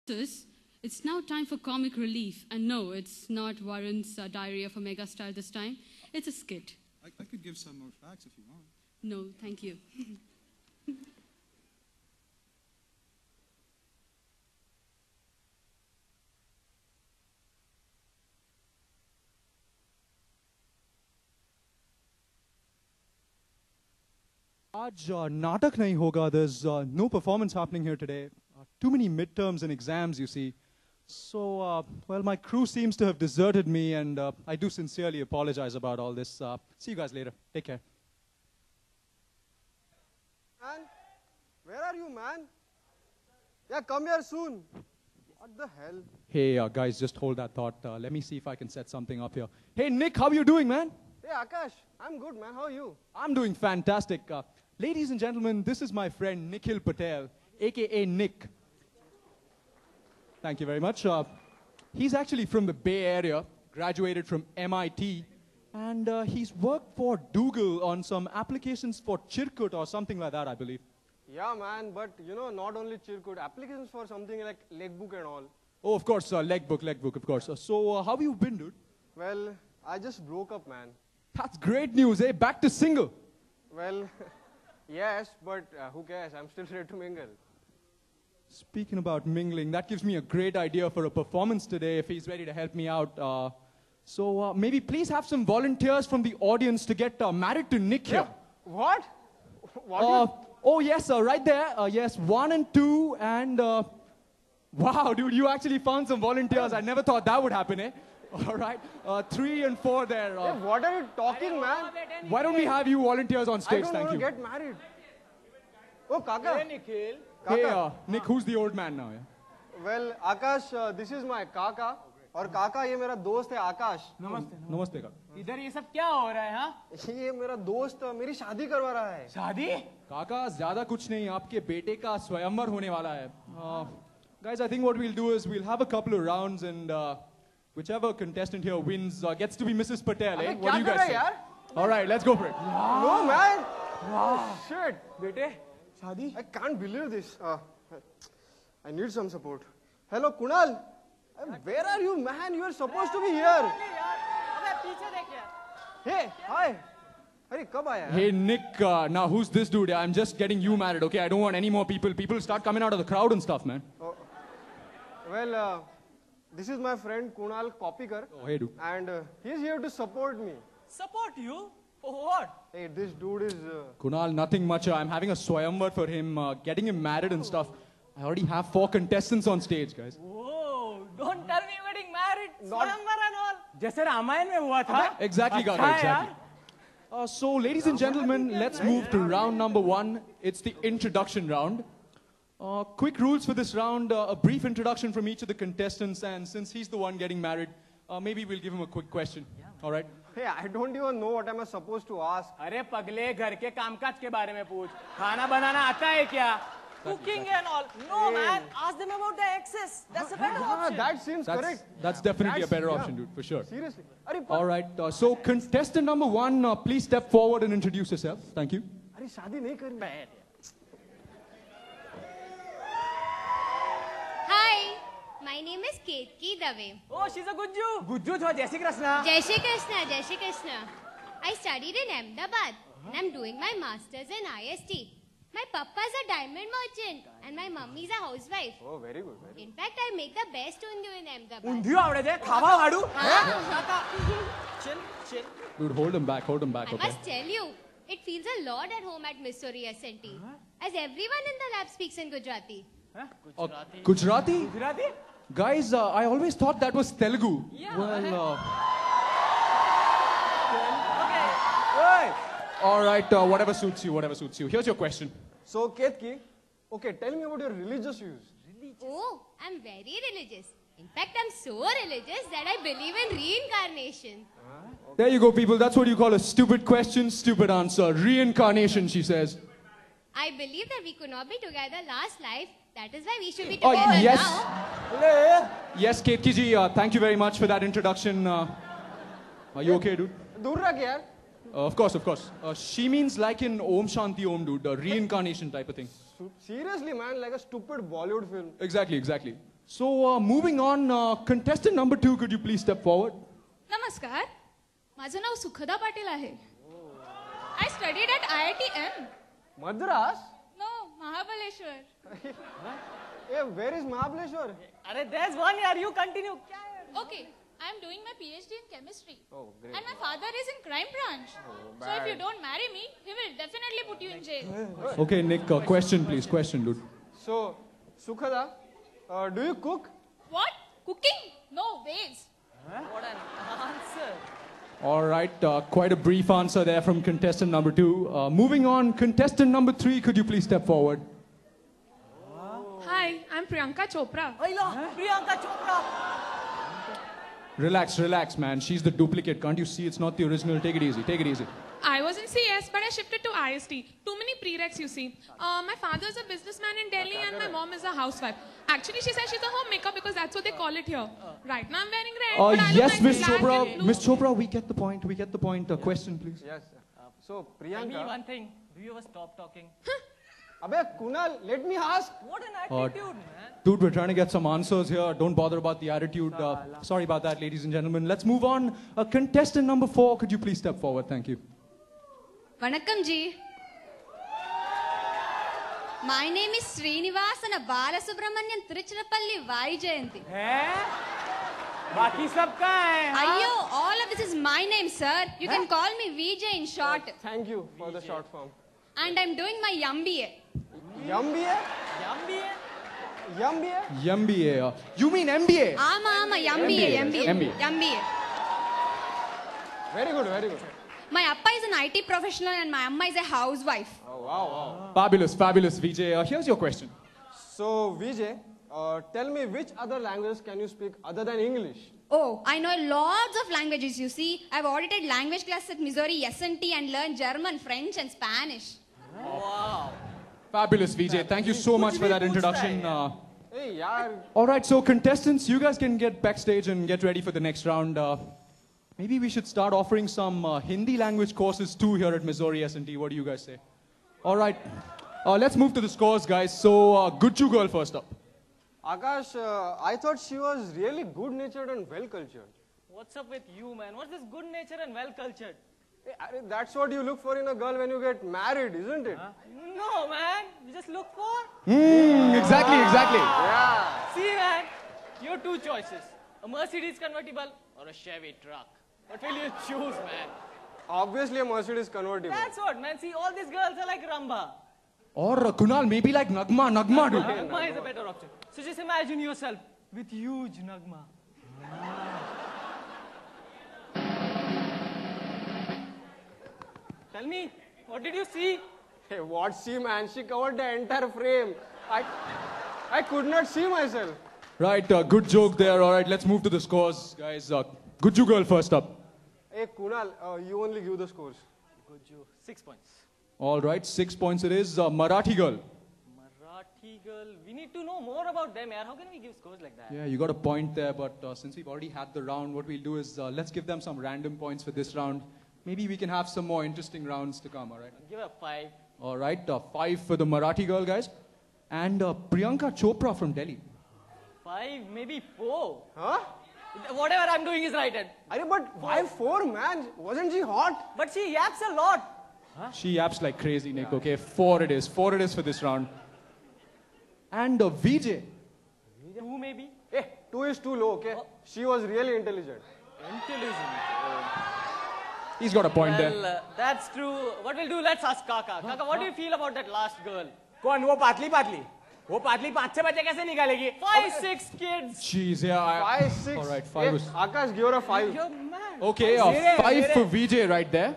It's now time for comic relief. And no, it's not Warren's Diary of a Megastar this time. It's a skit. I could give some more facts if you want. No, thank you. आज नाटक नहीं होगा. There's no performance happening here today. Too many midterms and exams, you see. So, well, my crew seems to have deserted me, and I do sincerely apologize about all this. See you guys later. Take care. Man, where are you, man? Yeah, come here soon. What the hell? Hey, guys, just hold that thought. Let me see if I can set something up here. Hey, Nick, how are you doing, man? Hey, Akash, I'm good, man. How are you? I'm doing fantastic. Ladies and gentlemen, this is my friend Nikhil Patel, a.k.a. Nick. Thank you very much. He's actually from the Bay Area, graduated from MIT, and he's worked for Dougal on some applications for Chirkut or something like that, I believe. Yeah, man, but you know, not only Chirkut, applications for something like Legbook and all. Oh, of course, Legbook, of course. So, how have you been, dude? Well, I just broke up, man. That's great news, eh? Back to single. Well, yes, but who cares? I'm still ready to mingle. Speaking about mingling, that gives me a great idea for a performance today if he's ready to help me out. So maybe please have some volunteers from the audience to get married to Nick here. What? What? Oh, yes, right there. Yes, 1 and 2 and... wow, dude, you actually found some volunteers. I never thought that would happen, eh? All right. 3 and 4 there. Hey, what are you talking, man? Why don't we have you volunteers on stage? I don't Thank want you. to get married. Oh, Kaka. Hey, Nikhil. Hey, Nick, who's the old man now? Yeah? Well, Akash, this is my Kaka. और काका ये मेरा दोस्त है आकाश. नमस्ते. नमस्ते काका. इधर ये सब क्या हो रहा है हाँ? ये मेरा दोस्त मेरी शादी करवा रहा है. शादी? काका ज्यादा कुछ नहीं आपके बेटे का स्वयंवर होने वाला है. Guys, I think what we'll do is we'll have a couple of rounds and whichever contestant here wins gets to be Mrs. Patel. Eh? What do you guys say? All right, let's go for it. No man. Wow. Shit. बेटे शादी? I can't believe this. I need some support. Hello, Kunal. Where are you, man? You are supposed to be here. Hey, hi. Hey, कब आया? Hey, Nick, now who's this dude? I'm just getting you married, okay? I don't want any more people. People start coming out of the crowd and stuff, man. Oh. Well, this is my friend Kunal Kopikar. Oh, hey, dude. And he's here to support me. Support you? For what? Hey, this dude is... Kunal, nothing much. I'm having a swayamvar for him, getting him married and stuff. I already have 4 contestants on stage, guys. Whoa, don't tell me you're getting married. Swayamvar and all. जैसे रामायण में हुआ था. Exactly, Gaga, exactly. So, ladies and gentlemen, let's move to round number 1. It's the introduction round. Quick rules for this round. A brief introduction from each of the contestants, and since he's the one getting married, maybe we'll give him a quick question. All right? Hey, I don't even know what am I supposed to ask. अरे पगले घर के कामकाज के बारे में पूछ. खाना बनाना आता है क्या? Cooking and all. No, man. Ask them about the exes. That's a better option. That seems correct. That's definitely a better option, dude, for sure. Seriously. All right. So, contestant number 1, please step forward and introduce yourself. Thank you. अरे शादी नहीं करनी. Hi, my name is Ketki Dave. Oh, she's a Gujju. Gujju to Jai Shri Krishna. Jai Shri Krishna, Jai Shri Krishna. I studied in Ahmedabad and I'm doing my masters in IST. My papa's a diamond merchant and my mummy's a housewife. Oh, very good. Very In fact, I make the best undiyo in Ahmedabad. Undhiyo आवड़े जे खावा वाडू. Chill. Dude, hold him back, I okay? must tell you, it feels a lot at home at Missouri SNT. As everyone in the lab speaks in Gujarati. Gujarati? Gujarati? Guys, I always thought that was Telugu. Yeah. Well, Oi. all right, whatever suits you. Here's your question. So, Ketki, okay, tell me about your religious views. Oh, I'm very religious. In fact, I'm so religious that I believe in reincarnation. There you go, people. That's what you call a stupid question, stupid answer. Reincarnation, she says. I believe that we could not be together last life. That is why we should be Oh, together yes. now. Yes, Ketki ji, thank you very much for that introduction. Are you okay, dude? दूर रख यार. Of course. She means like in Om Shanti Om, dude. The reincarnation type of thing. Seriously, man, like a stupid Bollywood film. Exactly. So moving on, contestant number 2, could you please step forward? नमस्कार माझं नाव सुखदा पाटील आहे I studied at IITM. Madras? No, Mahabaleshwar. Hey, where is Mahabaleshwar? अरे there's one यार, you continue. क्या है? Okay, I am doing my PhD in chemistry. Oh, great. And my father is in crime branch. So if you don't marry me, he will definitely put you in jail. Okay, Nick, question please, question, dude. So, Sukhada, do you cook? What? Cooking? No ways. What an answer. All right, quite a brief answer there from contestant number 2. Moving on, contestant number 3, could you please step forward? Hi, I'm Priyanka Chopra. Aila, Priyanka Chopra. Relax, relax, man. She's the duplicate. Can't you see it's not the original? Take it easy, take it easy. I was in CS, but I shifted to IST. Too many prereqs, you see. My father's a businessman in Delhi and my mom is a housewife. Actually, she says she's a homemaker because that's what they call it here. Right now, I'm wearing red. but I look Yes, like Miss black Chopra. and blue. Miss Chopra, we get the point. We get the point. Question, please. Yes. So, Tell me Priyanka. one thing. Do you ever stop talking? Abey, Kunal, let me ask. What an attitude, man. Dude, we're trying to get some answers here. Don't bother about the attitude. Sorry about that, ladies and gentlemen. Let's move on. Contestant number 4, could you please step forward? Thank you. Vanakkam ji. My name is Srinivasana Balasubramanian Tiruchirappalli Vai Jayanti. हैं? बाकी सब कहाँ हैं? हाँ? Ayyo, all of this is my name, sir. You can call me VJ in short. Thank you for the short form. And I'm doing my MBA. MBA? Yum भी है? MBA? MBA. You mean MBA? Ama, MBA. MBA. Very good, very good. My appa is an IT professional and my amma is a housewife. Oh, wow. Fabulous, fabulous, Vijay. Here's your question. So, Vijay, tell me which other languages can you speak other than English? Oh, I know lots of languages, you see. I've audited language class at Missouri S&T and learned German, French and Spanish. Wow. Fabulous, Vijay. Thank you so much for that introduction. Hey, yaar. All right, so contestants, you guys can get backstage and get ready for the next round. Maybe we should start offering some Hindi language courses too here at Missouri S&T. What do you guys say? All right, let's move to the scores, guys. So, Gujju girl first up. Akash, I thought she was really good-natured and well-cultured. What's up with you, man? What's this good nature and well cultured? Hey, that's what you look for in a girl when you get married, isn't it? No, man. You just look for. Exactly. Yeah. See, man. You have two choices: a Mercedes convertible or a Chevy truck. What will you choose, man? Obviously, a Mercedes convertible. That's what, man. See, all these girls are like Ramba. Or Kunal, maybe like Nagma, dude. Nagma is a better option. So just imagine yourself with huge Nagma. Tell me, what did you see? Hey, what see, man? She covered the entire frame. I could not see myself. Right, good joke there. All right, let's move to the scores, guys. Gujju girl first up. Hey, Kunal, you only give the scores. Good you. 6 points. All right, 6 points it is. Marathi girl. Marathi girl. We need to know more about them, yaar. How can we give scores like that? Yeah, you got a point there, but since we've already had the round, what we'll do is let's give them some random points for this round. Maybe we can have some more interesting rounds to come, all right? Give a 5. All right, 5 for the Marathi girl, guys. And Priyanka Chopra from Delhi. 5, maybe 4. Huh? Whatever I'm doing is right. But why 4, man? Wasn't she hot? But she yaps a lot. She yaps like crazy, Nick. Okay, 4 it is. 4 it is for this round. And Vijay. 2 maybe. Hey, 2 is too low, okay? She was really intelligent. Intelligent. He's got a point there. Well, that's true. What we'll do, let's ask Kaka. Kaka, what do you feel about that last girl? कौन वो पातली पातली वो पातली 5-6 बच्चे कैसे निकालेगी 5-6 kids. Jeez, yeah. 5, 6. All right, 5 Hey, was... Akash, give her a 5. You're mad. Okay, 5 for Vijay right there.